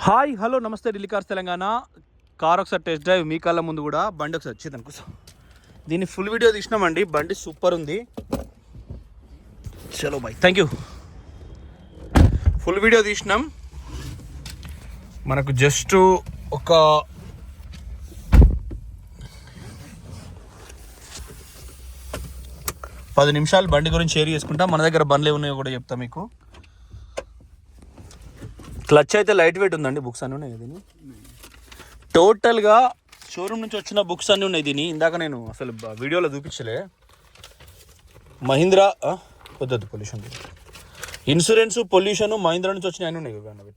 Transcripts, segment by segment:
Hi hello నమస్తే Delhi cars Telangana. Car ఒకసారి test drive మీ కళ్ళ ముందు కూడా బండి ఒకసారి వచ్చేది అనుకో. దీన్ని ఫుల్ వీడియో తీసినామండి. బండి సూపర్ ఉంది. చలో boy, thank you. Full video తీసినాం. మనకు జస్ట్ ఒక 10 నిమిషాలు బండి గురించి షేర్ చేసుకుంటా. మన దగ్గర బండ్లు ఏమున్నాయో కూడా చెప్తా మీకు. క్లచ్ అయితే లైట్ వెయిట్ ఉందండి. బుక్స్ అన్నీ ఉన్నాయి దీన్ని. టోటల్గా షోరూమ్ నుంచి వచ్చిన బుక్స్ అన్నీ ఉన్నాయి దీన్ని. ఇందాక నేను అసలు వీడియోలో చూపించలే. మహీంద్రా వద్దొద్దు, పొల్యూషన్ ఇన్సూరెన్స్ పొల్యూషన్ మహీంద్రా నుంచి వచ్చినాయి అన్నీ ఉన్నాయి.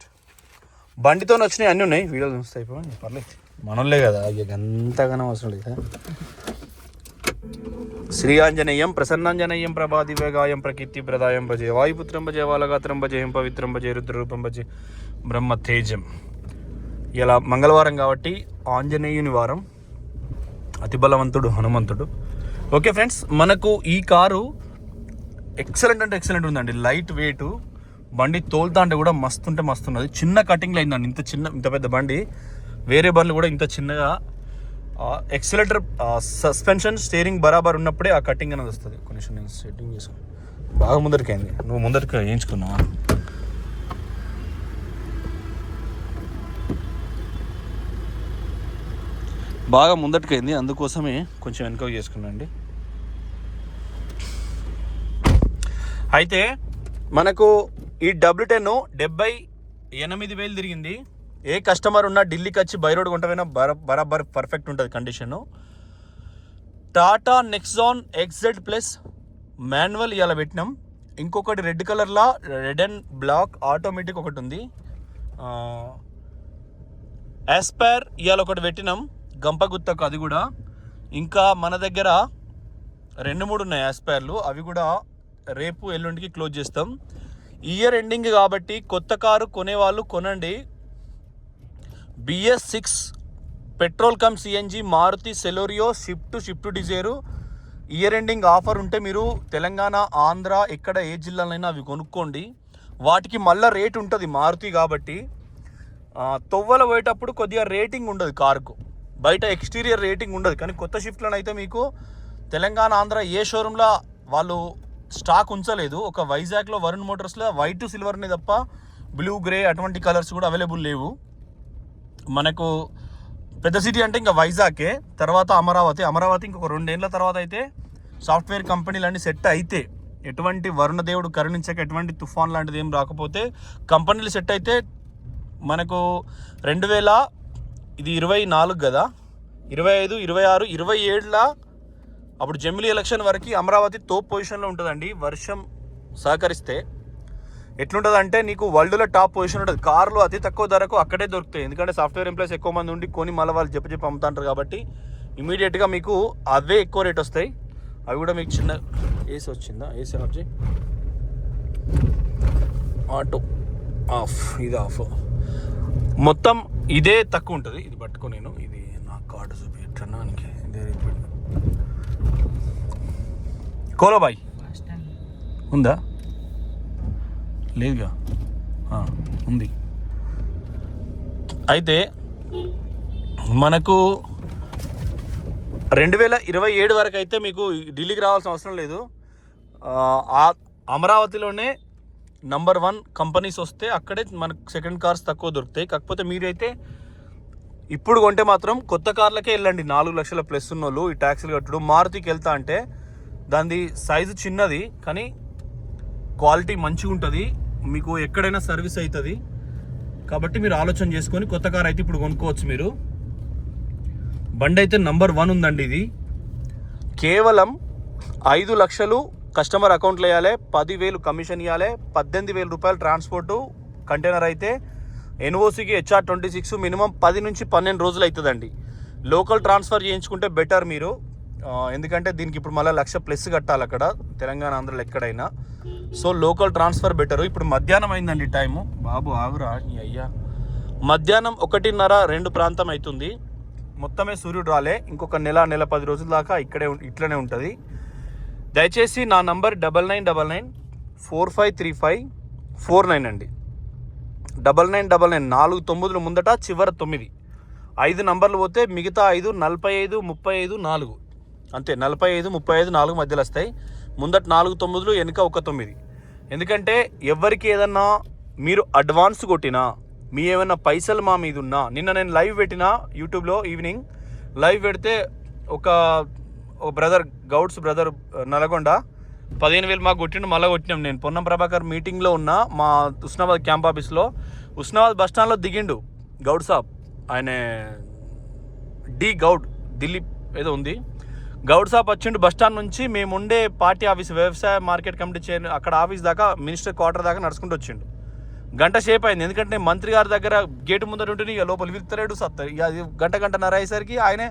బండితో వచ్చినాయి అన్నీ ఉన్నాయి. వీడియోలు చూస్తే అయిపోయి పర్లేదు, మనోళ్ళే కదా, ఎంతగానో అవసరం లేదు. శ్రీ ఆంజనేయం ప్రసన్నాంజనేయం ప్రభాదివేగాయం ప్రకీర్తి ప్రదాయం భజే వాయుపుత్రం భజే వాలగాత్రం భజేయం పవిత్రం భజే రుద్రరూపం భజే బ్రహ్మ తేజం. ఇలా మంగళవారం కాబట్టి ఆంజనేయుని వారం, అతి బలవంతుడు హనుమంతుడు. ఓకే ఫ్రెండ్స్, మనకు ఈ కారు ఎక్సలెంట్ అంటే ఎక్సలెంట్ ఉందండి. లైట్ వెయిట్ బండి, తోలుతా అంటే కూడా మస్తు ఉంటే మస్తు ఉన్నది. చిన్న కటింగ్లో అయిందండి. ఇంత పెద్ద బండి వేరే బండ్లు కూడా ఇంత చిన్నగా ఎక్సిలేటర్, సస్పెన్షన్, స్టీరింగ్ బరాబర్ ఉన్నప్పుడే ఆ కటింగ్ అనేది వస్తుంది. కొంచెం నేను సెట్టింగ్ చేసుకుని బాగా ముందరికి అయింది. నువ్వు ముందరికి వేయించుకున్నావా? బాగా ముందటికి అయింది, అందుకోసమే కొంచెం వెనక చేసుకున్నాండి. అయితే మనకు ఈ W10 78,000 తిరిగింది. ఏ కస్టమర్ ఉన్నా ఢిల్లీకి వచ్చి బై రోడ్ కొంటమైనా బరాబర్ పర్ఫెక్ట్ ఉంటుంది condition. Tata Nexon XZ plus manual ఇవాళ పెట్టినాం. ఇంకొకటి రెడ్ కలర్లో రెడ్ అండ్ బ్లాక్ ఆటోమేటిక్ ఒకటి ఉంది. ఆస్పైర్ ఇవాళ ఒకటి పెట్టినాం, గంపగుత్తకు. అది కూడా ఇంకా మన దగ్గర 2-3 ఉన్నాయి ఆస్పైర్లు. అవి కూడా రేపు ఎల్లుండికి క్లోజ్ చేస్తాం. ఇయర్ ఎండింగ్ కాబట్టి కొత్త కారు కొనేవాళ్ళు కొనండి. BS6 petrol cum CNG Maruti Celerio Swift Dzire year ending offer ఉంటే మీరు తెలంగాణ, ఆంధ్ర, ఎక్కడ ఏ జిల్లాలైనా అవి కొనుక్కోండి. వాటికి మళ్ళీ రేట్ ఉంటుంది మారుతి కాబట్టి. తొవ్వల పోయేటప్పుడు కొద్దిగా రేటింగ్ ఉండదు కారుకు, బయట ఎక్స్టీరియర్ రేటింగ్ ఉండదు. కానీ కొత్త షిఫ్ట్లను అయితే మీకు తెలంగాణ, ఆంధ్ర ఏ షోరూంలో వాళ్ళు స్టాక్ ఉంచలేదు. ఒక వైజాగ్లో వరుణ్ మోటార్స్లో వైట్ సిల్వర్ని తప్ప బ్లూ గ్రే అటువంటి కలర్స్ కూడా అవైలబుల్ లేవు. మనకు పెద్ద సిటీ అంటే ఇంకా వైజాగే, తర్వాత అమరావతి ఇంకొక 2 ఏళ్ళ తర్వాత అయితే సాఫ్ట్వేర్ కంపెనీలన్నీ సెట్ అయితే, ఎటువంటి వరుణదేవుడు కరుణించక ఎటువంటి తుఫాన్ లాంటిది ఏం రాకపోతే కంపెనీలు సెట్ అయితే మనకు 2024 కదా, 25, 26, 27 అప్పుడు జమిలీ ఎలక్షన్ వరకు అమరావతి తోప్ పొజిషన్లో ఉంటుందండి. వర్షం సహకరిస్తే ఎట్లుంటుంది అంటే నీకు వరల్డ్లో టాప్ పొజిషన్ ఉంటుంది. కార్లు అతి తక్కువ ధరకు అక్కడే దొరుకుతాయి. ఎందుకంటే సాఫ్ట్వేర్ ఎంప్లాయీస్ ఎక్కువ మంది ఉండి కొని మళ్ళీ వాళ్ళు చెప్పి అమ్ముతుంటారు కాబట్టి ఇమీడియట్గా మీకు అవే ఎక్కువ రేట్ వస్తాయి. అవి కూడా మీకు చిన్న ఏసీ వచ్చిందా, ఏసీ ఆఫ్ చేయి, ఆటో ఆఫ్, ఇది ఆఫ్, మొత్తం ఇదే తక్కువ ఉంటుంది. ఇది పట్టుకో, నేను ఇది నా కార్డు చూపించడానికి ఇదే కోలోబాయ్ ఉందా? లేదుగా, ఉంది. అయితే మనకు 2027 వరకు అయితే మీకు ఢిల్లీకి రావాల్సిన అవసరం లేదు. అమరావతిలోనే నంబర్ 1 కంపెనీస్ వస్తే అక్కడే మనకు సెకండ్ కార్స్ తక్కువ దొరుకుతాయి. కాకపోతే మీరైతే ఇప్పుడు కొంటే మాత్రం కొత్త కార్లకే వెళ్ళండి. 4 లక్షల ప్లస్ ఉన్నోళ్ళు ఈ ట్యాక్సీలు కట్టడు. మారుతికి వెళ్తా అంటే దాని సైజు చిన్నది కానీ క్వాలిటీ మంచిగా ఉంటుంది, మీకు ఎక్కడైనా సర్వీస్ అవుతుంది. కాబట్టి మీరు ఆలోచన చేసుకొని కొత్త కార్ అయితే ఇప్పుడు కొనుక్కోవచ్చు మీరు. బండి అయితే నంబర్ 1 ఉందండి. ఇది కేవలం 5 లక్షలు కస్టమర్ అకౌంట్లో వేయాలి, 10,000 కమిషన్ ఇవ్వాలి, 18,000 రూపాయలు ట్రాన్స్పోర్టు. కంటైనర్ అయితే NOCకి HR26 మినిమం 10 నుంచి 12 రోజులు అవుతుందండి. లోకల్ ట్రాన్స్ఫర్ చేయించుకుంటే బెటర్ మీరు, ఎందుకంటే దీనికి ఇప్పుడు మళ్ళీ 1,00,000+ కట్టాలి అక్కడ తెలంగాణ, ఆంధ్రలో ఎక్కడైనా. So local transfer better. ఇప్పుడు మధ్యాహ్నం అయిందండి టైము. బాబు ఆగురా నీ అయ్యా. మధ్యాహ్నం 1:30-2 ప్రాంతం అవుతుంది. మొత్తమే సూర్యుడు రాలే. ఇంకొక నెల 10 రోజుల దాకా ఇట్లనే ఉంటుంది. దయచేసి నా నంబర్ 9999 453549 అండి. 9999 4 9 ముందట చివర 9 5 నంబర్లు పోతే మిగతా 5 45 35 4 అంతే. 45 35 4 మధ్యలో వస్తాయి. ముందట 4 9 వెనుక 1 9. ఎందుకంటే ఎవరికి ఏదన్నా మీరు అడ్వాన్స్ కొట్టినా మీ ఏమైనా పైసలు మా మీద ఉన్నా, నిన్న నేను లైవ్ పెట్టినా యూట్యూబ్లో ఈవినింగ్ లైవ్ పెడితే ఒక బ్రదర్ గౌడ్స్ బ్రదర్ నల్గొండ 15,000 మాకు కొట్టిండు. మళ్ళీ కొట్టినాం. నేను పొన్నం ప్రభాకర్ మీటింగ్లో ఉన్నా మా ఉస్నాబాద్ క్యాంప్ ఆఫీస్లో. ఉస్నాబాద్ బస్ స్టాండ్లో దిగిండు గౌడ్ సాబ్, ఆయన డి గౌడ్ దిలీప్ ఏదో ఉంది. గౌడ్ సాబ్ వచ్చిండు బస్ స్టాండ్ నుంచి. మేము ఉండే పార్టీ ఆఫీస్ వ్యవసాయ మార్కెట్ కమిటీ చైర్ అక్కడ ఆఫీస్ దాకా మినిస్టర్ క్వార్టర్ దాకా నడుచుకుంటూ వచ్చిండు. గంట సేపు అయింది. ఎందుకంటే మంత్రి గారి దగ్గర గేటు ముందర ఉంటుంది, ఇక లోపల పిలుస్తాడు సత్తారు. ఇక అది గంటన్నర అయ్యేసరికి ఆయనే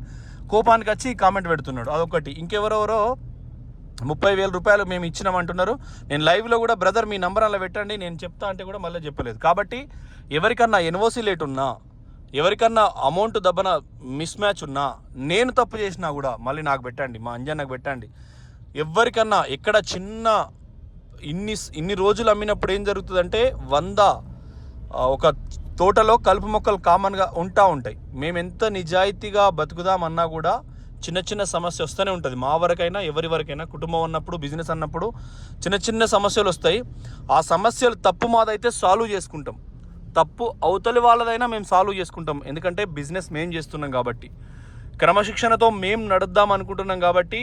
కోపానికి వచ్చి కామెంట్ పెడుతున్నాడు. అదొకటి. ఇంకెవరెవరో 30,000 రూపాయలు మేము ఇచ్చినామంటున్నారు. నేను లైవ్లో కూడా బ్రదర్ మీ నంబర్ అలా పెట్టండి నేను చెప్తా అంటే కూడా మళ్ళీ చెప్పలేదు. కాబట్టి ఎవరికన్నా ఎన్ఓసి లేట్ ఉన్నా, ఎవరికన్నా అమౌంట్ దబ్బన మిస్ మ్యాచ్ ఉన్నా, నేను తప్పు చేసినా కూడా మళ్ళీ నాకు పెట్టండి, మా అంజన్నకు పెట్టండి. ఎవరికన్నా ఎక్కడ చిన్న ఇన్ని రోజులు అమ్మినప్పుడు ఏం జరుగుతుందంటే 100 ఒక తోటలో కలుపు మొక్కలు కామన్గా ఉంటాయి. మేము ఎంత నిజాయితీగా బతుకుదామన్నా కూడా చిన్న చిన్న సమస్య వస్తూనే ఉంటుంది. మా వరకైనా ఎవరి వరకైనా, కుటుంబం అన్నప్పుడు బిజినెస్ అన్నప్పుడు చిన్న సమస్యలు వస్తాయి. ఆ సమస్యలు తప్పు మాదైతే సాల్వ్ చేసుకుంటాం, తప్పు అవతలి వాళ్ళదైనా మేము సాల్వ్ చేసుకుంటాం. ఎందుకంటే బిజినెస్ మేము చేస్తున్నాం కాబట్టి, క్రమశిక్షణతో మేము నడుద్దాం అనుకుంటున్నాం కాబట్టి,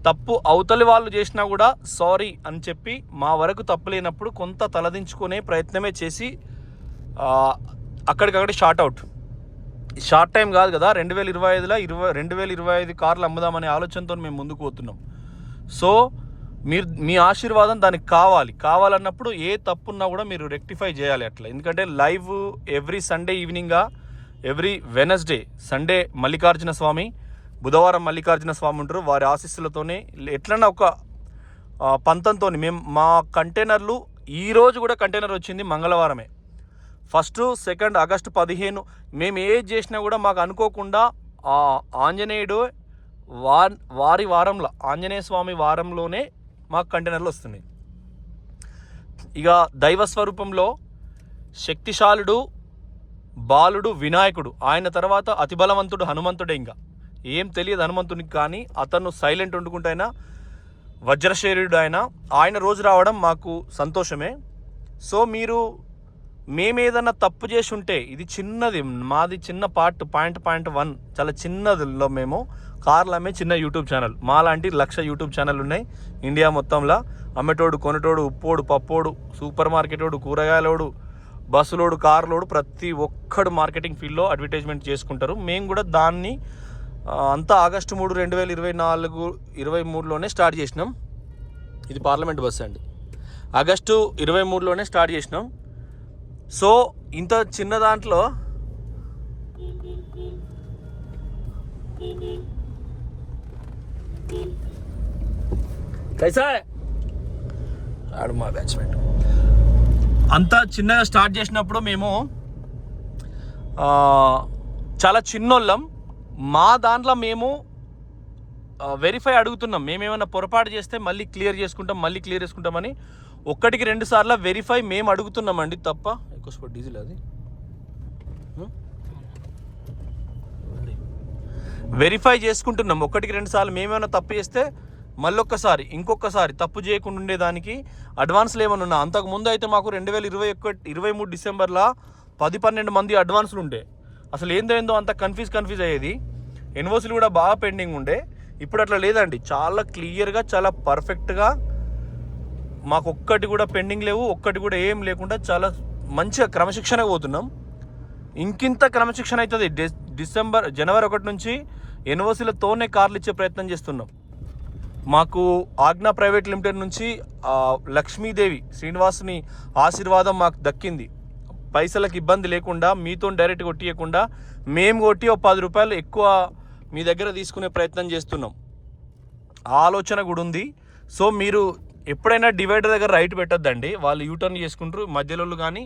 తప్పు అవతలి వాళ్ళు చేసినా కూడా సారీ అని చెప్పి మా వరకు తప్పు లేనప్పుడు కొంత తలదించుకునే ప్రయత్నమే చేసి అక్కడికక్కడ షార్ట్ టైం కాదు కదా, 2025లో 2025 కార్లు అమ్ముదామనే ఆలోచనతో మేము ముందుకు పోతున్నాం. సో మీ ఆశీర్వాదం దానికి కావాలన్నప్పుడు ఏ తప్పున్నా కూడా మీరు రెక్టిఫై చేయాలి అట్లా. ఎందుకంటే లైవ్ ఎవ్రీ సండే ఈవినింగ్గా, every Wednesday Sunday Mallikarjuna Swami, బుధవారం మల్లికార్జున స్వామి ఉంటారు. వారి ఆశీస్సులతోనే ఎట్లన్నా ఒక పంతంతో మేము మా కంటైనర్లు, ఈరోజు కూడా కంటైనర్ వచ్చింది మంగళవారమే. 1, 2 ఆగస్టు 15 మేము ఏది చేసినా కూడా మాకు అనుకోకుండా ఆ ఆంజనేయుడు వారి వారంలో, ఆంజనేయ స్వామి వారంలోనే మాకు కంటైనర్లు వస్తున్నాయి. ఇక దైవ స్వరూపంలో శక్తిశాలుడు బాలుడు వినాయకుడు, ఆయన తర్వాత అతి బలవంతుడు హనుమంతుడే. ఇంకా ఏం తెలియదు హనుమంతునికి, కానీ అతను సైలెంట్ వండుకుంటైనా వజ్రశరీరుడు ఆయన రోజు రావడం మాకు సంతోషమే. సో మేమేదన్నా తప్పు చేసి ఉంటే, ఇది చిన్నది, మాది చిన్న పాయింట్ 1 చాలా చిన్నదిలో మేము కార్లు అమ్మే చిన్న యూట్యూబ్ ఛానల్. మాలాంటి 1,00,000 యూట్యూబ్ ఛానల్ ఉన్నాయి ఇండియా మొత్తంలో. అమ్మేటోడు, కొనేటోడు, ఉప్పోడు, పప్పోడు, సూపర్ మార్కెటోడు, కూరగాయలోడు, బస్సులోడు, కార్లోడు, ప్రతి ఒక్కడు మార్కెటింగ్ ఫీల్డ్లో అడ్వర్టైజ్మెంట్ చేసుకుంటారు. మేము కూడా దాన్ని అంతా ఆగస్టు 3, 2023లోనే స్టార్ట్ చేసినాం. ఇది పార్లమెంట్ బస్సు అండి. ఆగస్టు 23లోనే స్టార్ట్ చేసినాం. సో ఇంత చిన్న దాంట్లో ఆడు మా బ్యాచ్మెంట్ అంతా చిన్నగా స్టార్ట్ చేసినప్పుడు మేము చాలా చిన్నోళ్ళం. మా దాంట్లో మేము వెరిఫై అడుగుతున్నాం. మేమేమైనా పొరపాటు చేస్తే మళ్ళీ క్లియర్ చేసుకుంటామని 1-2 సార్లు వెరిఫై మేము అడుగుతున్నామండి తప్ప. ఎక్కువ డీజిల్ అది వెరిఫై చేసుకుంటున్నాం. 1-2 సార్లు మేమేమైనా తప్పు చేస్తే మళ్ళొక్కసారి ఇంకొకసారి తప్పు చేయకుండా ఉండేదానికి అడ్వాన్స్లు ఏమైనా ఉన్నా. అంతకుముందు అయితే మాకు 2023 డిసెంబర్లో 10-12 మంది అడ్వాన్సులు ఉండే. అసలు ఏందో అంత కన్ఫ్యూజ్ అయ్యేది. ఎన్ఓసీలు కూడా బాగా పెండింగ్ ఉండే. ఇప్పుడు అట్లా లేదండి, చాలా క్లియర్గా, చాలా పర్ఫెక్ట్గా మాకు ఒక్కటి కూడా పెండింగ్ లేవు, ఒక్కటి కూడా ఏం లేకుండా చాలా మంచిగా క్రమశిక్షణగా పోతున్నాం. ఇంకింత క్రమశిక్షణ అవుతుంది. జనవరి 1 నుంచి ఎన్ఓసీలతోనే కార్లు ఇచ్చే ప్రయత్నం చేస్తున్నాం. మాకు ఆజ్ఞా ప్రైవేట్ లిమిటెడ్ నుంచి లక్ష్మీదేవి శ్రీనివాసుని ఆశీర్వాదం మాకు దక్కింది. పైసలకు ఇబ్బంది లేకుండా, మీతో డైరెక్ట్ కొట్టియకుండా మేము కొట్టి ఒక 10 రూపాయలు ఎక్కువ మీ దగ్గర తీసుకునే ప్రయత్నం చేస్తున్నాం. ఆలోచన కూడా ఉంది. సో మీరు ఎప్పుడైనా డివైడర్ దగ్గర రైట్ పెట్టద్దండి, వాళ్ళు యూటర్న్ చేసుకుంటారు. మధ్యలో కానీ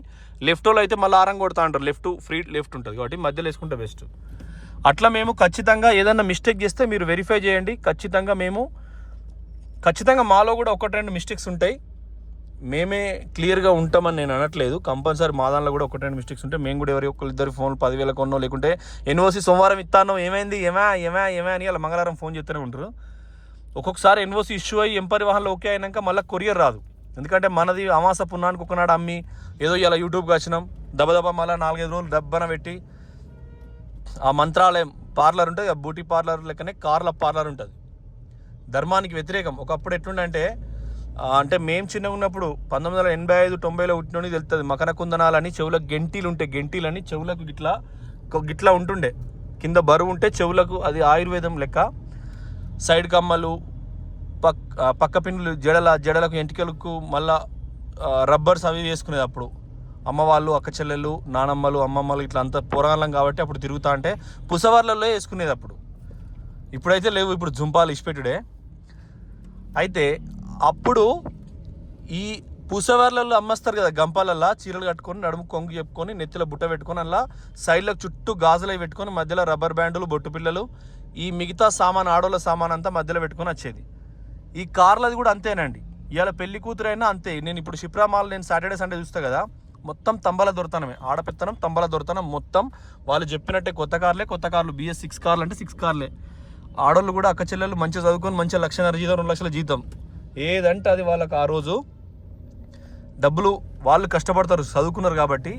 లెఫ్ట్ వాళ్ళు అయితే మళ్ళీ ఆరం కొడతా అంటారు. ఫ్రీ లెఫ్ట్ ఉంటుంది కాబట్టి మధ్యలో వేసుకుంటే బెస్ట్. అట్లా మేము ఖచ్చితంగా ఏదన్నా మిస్టేక్ చేస్తే మీరు వెరిఫై చేయండి. ఖచ్చితంగా మాలో కూడా 1-2 మిస్టేక్స్ ఉంటాయి. మేమే క్లియర్గా ఉంటామని నేను అనట్లేదు. కంపల్సరీ మా దానిలో కూడా ఒకటి రెండు మిస్టేక్స్ ఉంటే మేము కూడా ఎవరి ఒక్కరిద్దరు ఫోన్లు 10,000 కొన్నో లేకుంటే ఎన్ఓసి సోమవారం ఇస్తానో ఏమైంది ఏమా అని అలా మంగళవారం ఫోన్ చేస్తూనే ఉంటారు. ఒక్కొక్కసారి ఎన్ఓసి ఇష్యూ అయ్యి ఎంపరివాహన్లో ఓకే అయినాక మళ్ళీ కొరియర్ రాదు. ఎందుకంటే మనది అమాస పున్నానికి ఒకనాడు అమ్మి ఏదో ఇలా యూట్యూబ్కి వచ్చినాం దబదబా మళ్ళీ 4-5 రోజులు దబ్బన పెట్టి ఆ మంత్రాలయం పార్లర్ ఉంటుంది, ఆ బ్యూటీ పార్లర్ లెక్కనే కార్ల పార్లర్ ఉంటుంది. ధర్మానికి వ్యతిరేకం. ఒకప్పుడు ఎట్లుండంటే అంటే మేము చిన్నగా ఉన్నప్పుడు 1985-90లో పుట్టినోని తెలుస్తుంది. మకర కుందనాలని చెవులకు గెంటీలు ఉంటాయి, గెంటీలని చెవులకు గిట్లా ఉంటుండే, కింద బరువు ఉంటే చెవులకు అది ఆయుర్వేదం లెక్క. సైడ్ కమ్మలు, పక్క పిన్నులు, జడలకు ఎంటికలకు మళ్ళా రబ్బర్స్ అవి వేసుకునేది అప్పుడు అమ్మ వాళ్ళు, అక్క చెల్లెళ్ళు, నానమ్మలు, అమ్మమ్మలు ఇట్లా అంతా పోరాళ్ళం కాబట్టి అప్పుడు తిరుగుతా అంటే పుసవర్లలో వేసుకునేది అప్పుడు. ఇప్పుడైతే లేవు, ఇప్పుడు జుంపాలు ఇచ్చిపెట్టుడే. అయితే అప్పుడు ఈ పూసవర్లలో అమ్మేస్తారు కదా గంపాలల్లా, చీరలు కట్టుకొని నడుము కొంగు చెప్పుకొని నెత్తిలో బుట్ట పెట్టుకొని అలా సైడ్లకు చుట్టూ గాజులు అవి పెట్టుకొని మధ్యలో రబ్బర్ బ్యాండులు, బొట్టు పిల్లలు, ఈ మిగతా సామాన్ ఆడోళ్ళ సామాన్ అంతా మధ్యలో పెట్టుకొని వచ్చేది. ఈ కార్లది కూడా అంతేనండి. ఇవాళ పెళ్లి కూతురైనా అంతే. నేను ఇప్పుడు షిప్రా మాల్ నేను సాటర్డే సండే చూస్తా కదా, మొత్తం తంబాల దొరతనమే, ఆడపెత్తనం తంబాల దొరతనం మొత్తం. వాళ్ళు చెప్పినట్టే కొత్త కార్లు BS 6 కార్లు అంటే 6 కార్లే. ఆడోళ్ళు కూడా అక్క చెల్లెళ్ళు మంచిగా చదువుకొని మంచిగా 1,50,000 జీతం 2 లక్షల జీతం ఏదంటే అది వాళ్ళకి ఆ రోజు డబ్బులు వాళ్ళు కష్టపడతారు, చదువుకున్నారు కాబట్టి.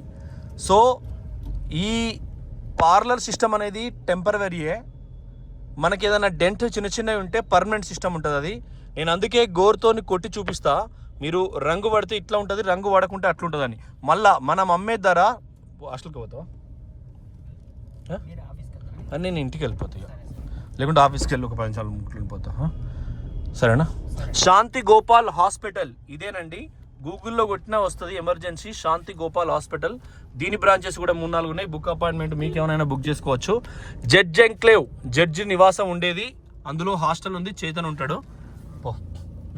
సో ఈ పార్లర్ సిస్టమ్ అనేది టెంపరవరీయే. మనకి ఏదైనా డెంట్ చిన్నవి ఉంటే పర్మనెంట్ సిస్టమ్ ఉంటుంది అది. నేను అందుకే గోరుతోని కొట్టి చూపిస్తా. మీరు రంగు పడితే ఇట్లా ఉంటుంది, రంగు పడకుంటే అట్లుంటుందని. మళ్ళా మనం అమ్మే ధర హాస్టల్కి పోతావా అని నేను ఇంటికి వెళ్ళిపోతా, లేకుంటే ఆఫీస్కి వెళ్ళి ఒక 10 నిమిషాలు వెళ్ళిపోతా. సరేనా? శాంతి గోపాల్ హాస్పిటల్ ఇదేనండి. గూగుల్లో కొట్టినా వస్తుంది ఎమర్జెన్సీ శాంతి గోపాల్ హాస్పిటల్. దీని బ్రాంచెస్ కూడా 3-4 ఉన్నాయి. బుక్ అపాయింట్మెంట్ మీకు ఏమైనా బుక్ చేసుకోవచ్చు. జడ్జ్ ఎంక్లేవ్, జడ్జి నివాసం ఉండేది అందులో హాస్టల్ ఉంది. చేతన్ ఉంటాడు.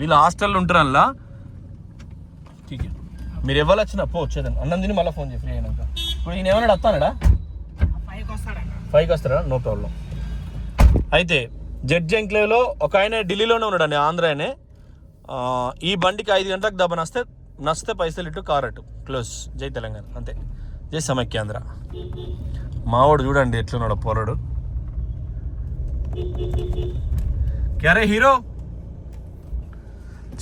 వీళ్ళ హాస్టల్లో ఉంటారు అలా. మీరు ఎవరు వచ్చినా పో చేతన్ అన్నం తిని మళ్ళీ ఫోన్ చేయి ఫ్రీ అయినాక. ఇప్పుడు ఈయన ఏమన్నాడు వస్తాడా? 5కి వస్తాడా? No problem. అయితే జడ్జ్ ఎంక్లేవ్లో ఒక ఆయన ఢిల్లీలోనే ఉన్నాడండి, ఆంధ్ర ఆయనే. ఈ బండికి 5 గంటలకు దెబ్బ నస్తే పైసలు ఇటు కార్ అటు క్లోజ్. జై తెలంగాణ, అంతే. జై సమైక్యాంధ్ర. మావాడు చూడండి ఎట్లున్నాడు పోరాడు. క్యారే హీరో,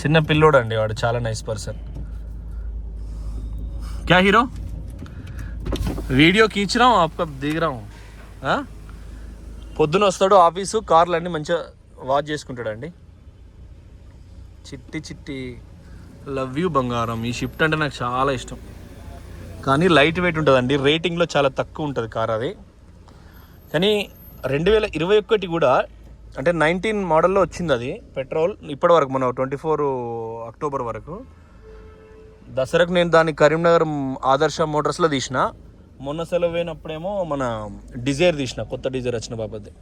చిన్న పిల్లోడు అండి వాడు, చాలా నైస్ పర్సన్. క్యా హీరో వీడియో కీచిరాం ఆప్కా దిగిరాం. పొద్దున వస్తాడు ఆఫీసు, కార్లు అన్నీ మంచిగా వాచ్ చేసుకుంటాడండి. చిట్టి లవ్ యూ బంగారం. ఈ షిఫ్ట్ అంటే నాకు చాలా ఇష్టం, కానీ లైట్ వెయిట్ ఉంటుందండి. రేటింగ్లో చాలా తక్కువ ఉంటుంది కార్ అది. కానీ 2021 కూడా అంటే 19 మోడల్లో వచ్చింది అది పెట్రోల్. ఇప్పటి వరకు మన 24 అక్టోబర్ వరకు దసరాకు నేను దాన్ని కరీంనగర్ ఆదర్శ మోటార్స్లో తీసిన. మొన్న సెలవు అయినప్పుడేమో మన డిజైర్ తీసిన, కొత్త డిజైర్ వచ్చిన బాబద్దే.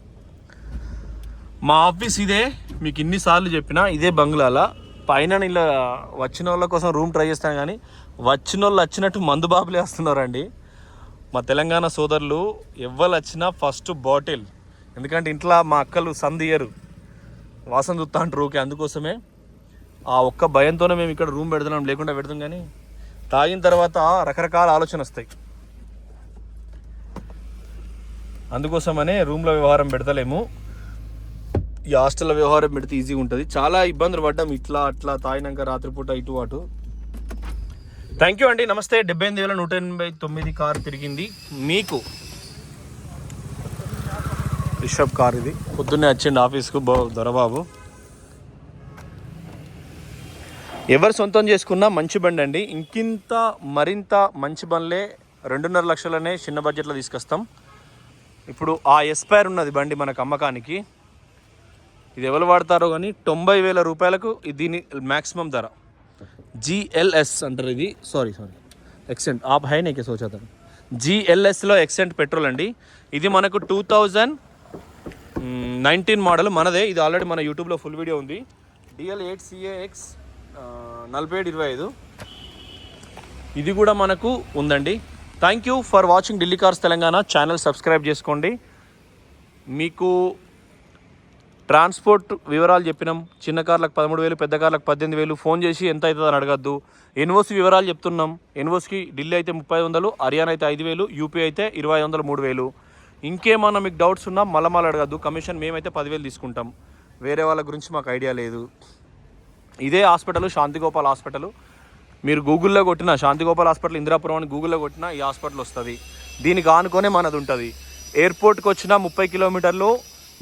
మా ఆఫీస్ ఇదే, మీకు ఇన్నిసార్లు చెప్పినా ఇదే బంగ్లాల పైన. ఇలా వచ్చిన వాళ్ళ కోసం రూమ్ ట్రై చేస్తాను, కానీ వచ్చిన వాళ్ళు వచ్చినట్టు మందు బాబులే వస్తున్నారండి. మా తెలంగాణ సోదరులు ఎవ్వరు వచ్చినా ఫస్ట్ బాటిల్, ఎందుకంటే ఇంట్లో మా అక్కలు సందియరు, వాసన చూస్తా అంటారు ఓకే. అందుకోసమే ఆ ఒక్క భయంతోనే మేము ఇక్కడ రూమ్ పెడుతున్నాం, లేకుండా పెడతాం. కానీ తాగిన తర్వాత రకరకాల ఆలోచన వస్తాయి, అందుకోసమనే రూమ్లో వ్యవహారం పెడతలేము. ఈ హాస్టల్లో వ్యవహారం పెడితే ఈజీగా ఉంటుంది. చాలా ఇబ్బందులు పడ్డాం ఇట్లా అట్లా తాగినాక రాత్రిపూట ఇటు అటు. థ్యాంక్ యూ అండి, నమస్తే. 78,189 కారు తిరిగింది మీకు. రిషబ్ కార్ ఇది, పొద్దున్నే వచ్చిండు ఆఫీస్కు దొరబాబు. ఎవరు సొంతం చేసుకున్నా మంచి బండి అండి. ఇంకింత మరింత మంచి బండ్లే 2.5 లక్షలనే చిన్న బడ్జెట్లో తీసుకొస్తాం. ఇప్పుడు ఆ ఎస్పైర్ ఉన్నది బండి మనకు అమ్మకానికి. ఇది ఎవరు వాడతారో కానీ 90,000 రూపాయలకు దీని మ్యాక్సిమం ధర. GLS అంటారు ఇది. సారీ ఎక్సెంట్ ఆప్ హై నేకే సోచా. GLSలో ఎక్సెంట్ పెట్రోల్ అండి. ఇది మనకు 2019 మోడల్ మనదే. ఇది ఆల్రెడీ మన యూట్యూబ్లో ఫుల్ వీడియో ఉంది. DL8CAX 4725 ఇది కూడా మనకు ఉందండి. Thank you for watching Delhi cars Telangana. Channel subscribe చేసుకోండి. మీకు ట్రాన్స్పోర్ట్ వివరాలు చెప్పినాం. చిన్న కార్లకు 13,000, పెద్ద కార్లకు 18,000. ఫోన్ చేసి ఎంత అవుతుంది అని అడగద్దు. ఎన్ఓసి వివరాలు చెప్తున్నాం. ఎన్ఓసికి ఢిల్లీ అయితే 3500, హర్యానా అయితే 5,000, యూపీ అయితే 2,500, 3,000. ఇంకేమన్నా మీకు డౌట్స్ ఉన్నా మళ్ళీ అడగద్దు. కమిషన్ మేమైతే 10,000 తీసుకుంటాం. వేరే వాళ్ళ గురించి మాకు ఐడియా లేదు. ఇదే హాస్పిటల్ శాంతిగోపాల్ హాస్పిటల్. మీరు గూగుల్లో కొట్టిన శాంతిగోపాల్ హాస్పిటల్ ఇందిరాపురం అని గూగుల్లో కొట్టినా ఈ హాస్పిటల్ వస్తుంది. దీనికి ఆనుకొనే మనది ఉంటుంది. ఎయిర్పోర్ట్కి వచ్చిన 30 కిలోమీటర్లు,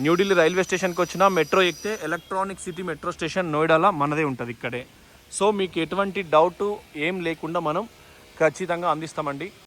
న్యూఢిల్లీ రైల్వే స్టేషన్కి వచ్చిన మెట్రో ఎక్కితే ఎలక్ట్రానిక్ సిటీ మెట్రో స్టేషన్ నోయిడాలో మనదే ఉంటుంది ఇక్కడే. సో మీకు ఎటువంటి డౌట్ ఏం లేకుండా మనం ఖచ్చితంగా అందిస్తామండి.